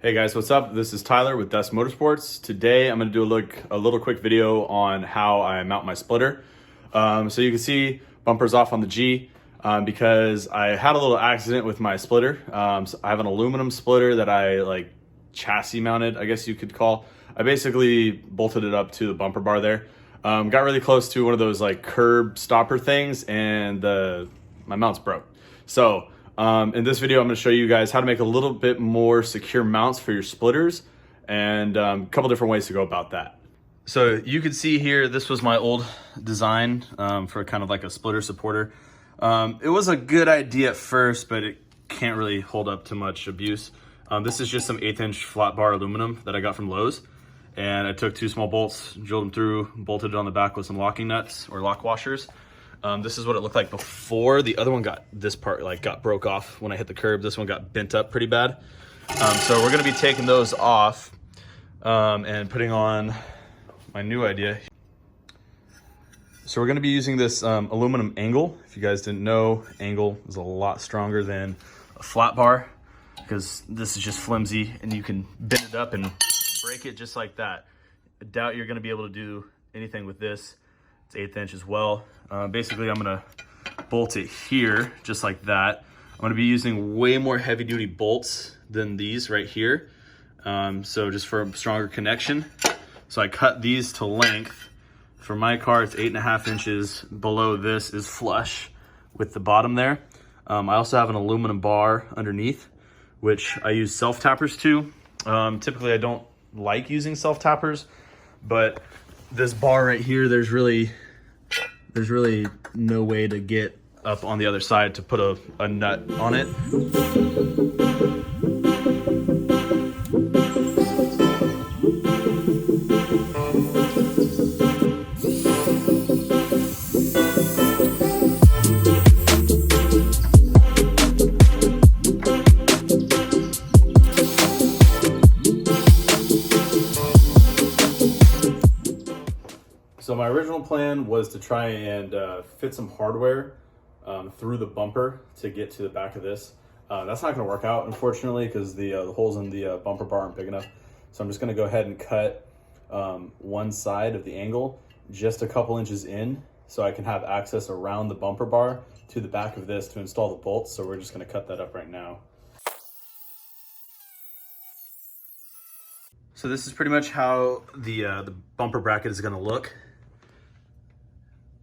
Hey guys, what's up? This is Tyler with Dust Motorsports. Today I'm going to do a little quick video on how I mount my splitter. So you can see bumpers off on the G because I had a little accident with my splitter. So I have an aluminum splitter that I chassis mounted, I guess you could call. I basically bolted it up to the bumper bar there. Got really close to one of those curb stopper things and my mount's broke. So in this video, I'm going to show you guys how to make a little bit more secure mounts for your splitters and a couple different ways to go about that. So you can see here, this was my old design for kind of like a splitter supporter. It was a good idea at first, but it can't really hold up to much abuse. This is just some 1/8 inch flat bar aluminum that I got from Lowe's. And I took 2 small bolts, drilled them through, bolted it on the back with some locking nuts or lock washers. This is what it looked like before. The other one this part got broke off when I hit the curb. This one got bent up pretty bad. So we're gonna be taking those off and putting on my new idea. So we're gonna be using this aluminum angle. If you guys didn't know, angle is a lot stronger than a flat bar because this is just flimsy and you can bend it up and break it just like that. I doubt you're gonna be able to do anything with this. It's 1/8 inch as well. Basically, I'm gonna bolt it here, just like that. I'm gonna be using way more heavy duty bolts than these right here. So just for a stronger connection. So I cut these to length. For my car, it's 8.5 inches below this is flush with the bottom there. I also have an aluminum bar underneath, which I use self-tappers to. Typically, I don't like using self-tappers, but this bar right here, there's really no way to get up on the other side to put a nut on it. So my original plan was to try and fit some hardware through the bumper to get to the back of this. That's not going to work out, unfortunately, because the holes in the bumper bar aren't big enough. So I'm just going to go ahead and cut one side of the angle just a couple inches in so I can have access around the bumper bar to the back of this to install the bolts. So we're just going to cut that up right now. So this is pretty much how the bumper bracket is going to look.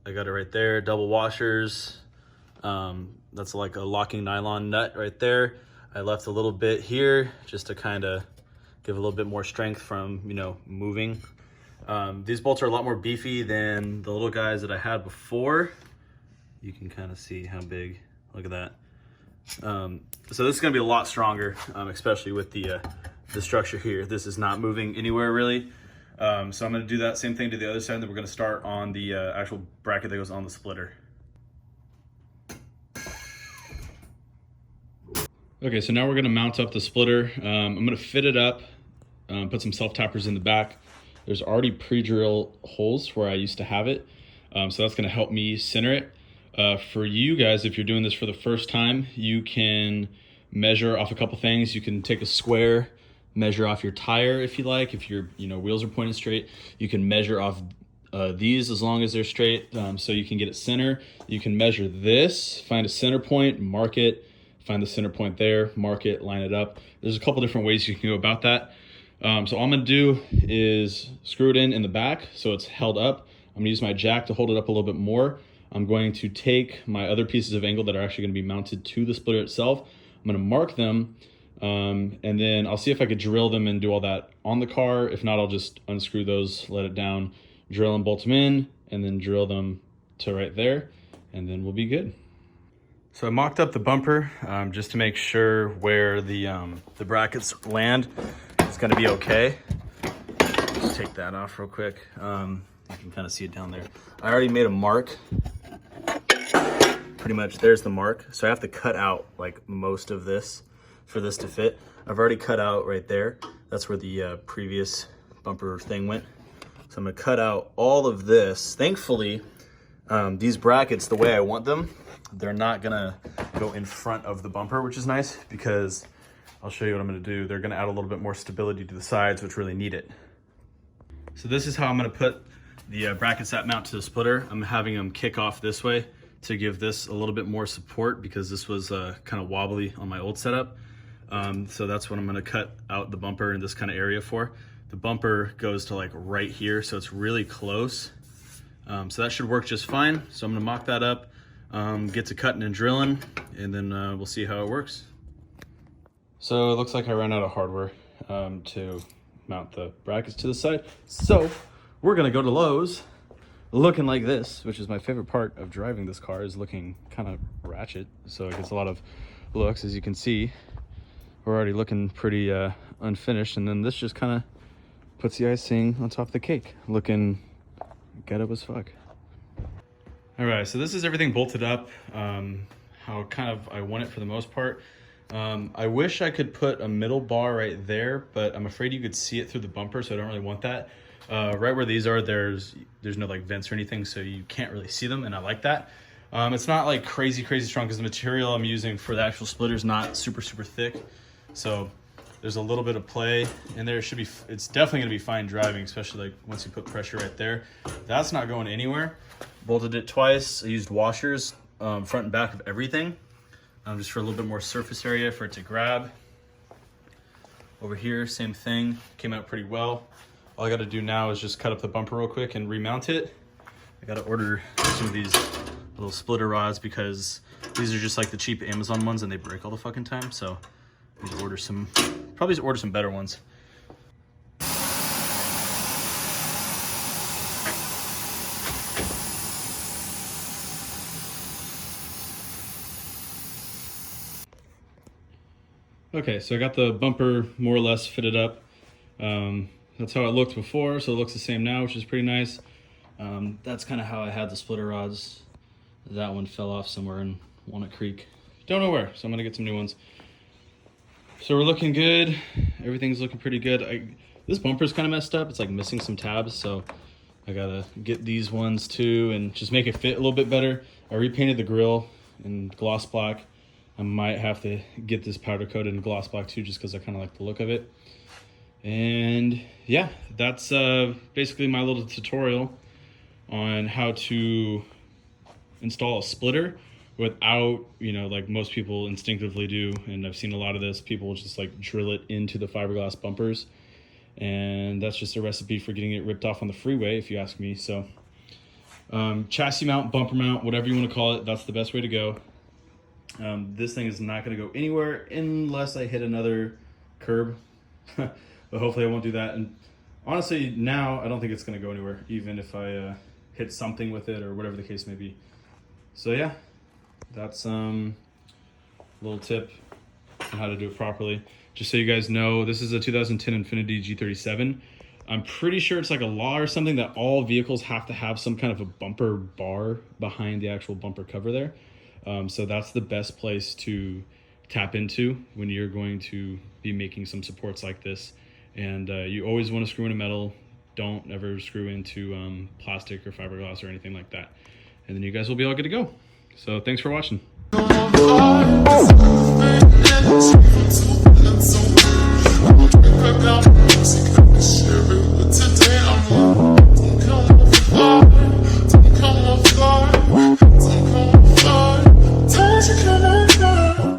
I got it right there, double washers. That's like a locking nylon nut right there. I left a little bit here just to kind of give a little bit more strength from, moving. These bolts are a lot more beefy than the little guys that I had before. You can kind of see how big, look at that. So this is gonna be a lot stronger, especially with the structure here. This is not moving anywhere really. So I'm going to do that same thing to the other side, and then we're going to start on the actual bracket that goes on the splitter. Okay, so now we're going to mount up the splitter. I'm going to fit it up, put some self-tappers in the back. There's already pre-drill holes where I used to have it, so that's going to help me center it. For you guys, if you're doing this for the first time, you can measure off a couple things. You can take a square, measure off your tire if you like. If your wheels are pointed straight, you can measure off these as long as they're straight, so you can get it center. You can measure this, find a center point, mark it, find the center point there, mark it, line it up. There's a couple different ways you can go about that. So all I'm gonna do is screw it in the back so it's held up. I'm gonna use my jack to hold it up a little bit more. I'm going to take my other pieces of angle that are actually gonna be mounted to the splitter itself. I'm gonna mark them, and then I'll see if I could drill them and do all that on the car. If not, I'll just unscrew those, let it down, drill and bolt them in, and then drill them to right there, and then we'll be good. So I mocked up the bumper just to make sure where the brackets land is gonna be okay. Just take that off real quick. You can kind of see it down there. I already made a mark. Pretty much there's the mark. So I have to cut out most of this for this to fit. I've already cut out right there. That's where the previous bumper thing went. So I'm gonna cut out all of this. Thankfully, these brackets, the way I want them, they're not gonna go in front of the bumper, which is nice because I'll show you what I'm gonna do. They're gonna add a little bit more stability to the sides, which really need it. So this is how I'm gonna put the brackets that mount to the splitter. I'm having them kick off this way to give this a little bit more support because this was kind of wobbly on my old setup. So that's what I'm gonna cut out the bumper in this kind of area for. The bumper goes to like right here, so it's really close. So that should work just fine. So I'm gonna mock that up, get to cutting and drilling, and then we'll see how it works. So it looks like I ran out of hardware to mount the brackets to the side. So we're gonna go to Lowe's looking like this, which is my favorite part of driving this car, is looking kind of ratchet. So it gets a lot of looks. As you can see, we're already looking pretty unfinished, and then this just kind of puts the icing on top of the cake, looking ghetto as fuck. All right, so this is everything bolted up, how kind of I want it for the most part. I wish I could put a middle bar right there, but I'm afraid you could see it through the bumper, so I don't really want that. Right where these are, there's no like vents or anything, so you can't really see them, and I like that. It's not like crazy strong because the material I'm using for the actual splitter is not super thick, so there's a little bit of play in there. It's definitely gonna be fine driving, especially like once you put pressure right there. That's not going anywhere. Bolted it twice. I used washers front and back of everything, just for a little bit more surface area for it to grab. Over here, same thing, came out pretty well. All I gotta do now is just cut up the bumper real quick and remount it. I gotta order some of these little splitter rods because these are just like the cheap Amazon ones and they break all the fucking time. So I need to order some, probably order some better ones. Okay, so I got the bumper more or less fitted up. That's how it looked before, so it looks the same now, which is pretty nice. That's kind of how I had the splitter rods. That one fell off somewhere in Walnut Creek. Don't know where, so I'm gonna get some new ones. So we're looking good. Everything's looking pretty good. This bumper's kind of messed up. It's like missing some tabs, so I gotta get these ones too and just make it fit a little bit better. I repainted the grille in gloss black. I might have to get this powder coated in gloss black too, just because I kind of like the look of it. And yeah, that's basically my little tutorial on how to install a splitter without, like most people instinctively do. And I've seen a lot of this, people just like drill it into the fiberglass bumpers. And that's just a recipe for getting it ripped off on the freeway, if you ask me. So chassis mount, bumper mount, whatever you want to call it, that's the best way to go. This thing is not going to go anywhere unless I hit another curb. But hopefully I won't do that. And honestly, now I don't think it's going to go anywhere, even if I hit something with it or whatever the case may be. So yeah, that's a little tip on how to do it properly. Just so you guys know, this is a 2010 Infiniti G37. I'm pretty sure it's like a law or something that all vehicles have to have some kind of a bumper bar behind the actual bumper cover there. So that's the best place to tap into when you're going to be making some supports like this. And you always want to screw into metal. Don't ever screw into plastic or fiberglass or anything like that. And then you guys will be all good to go. So thanks for watching.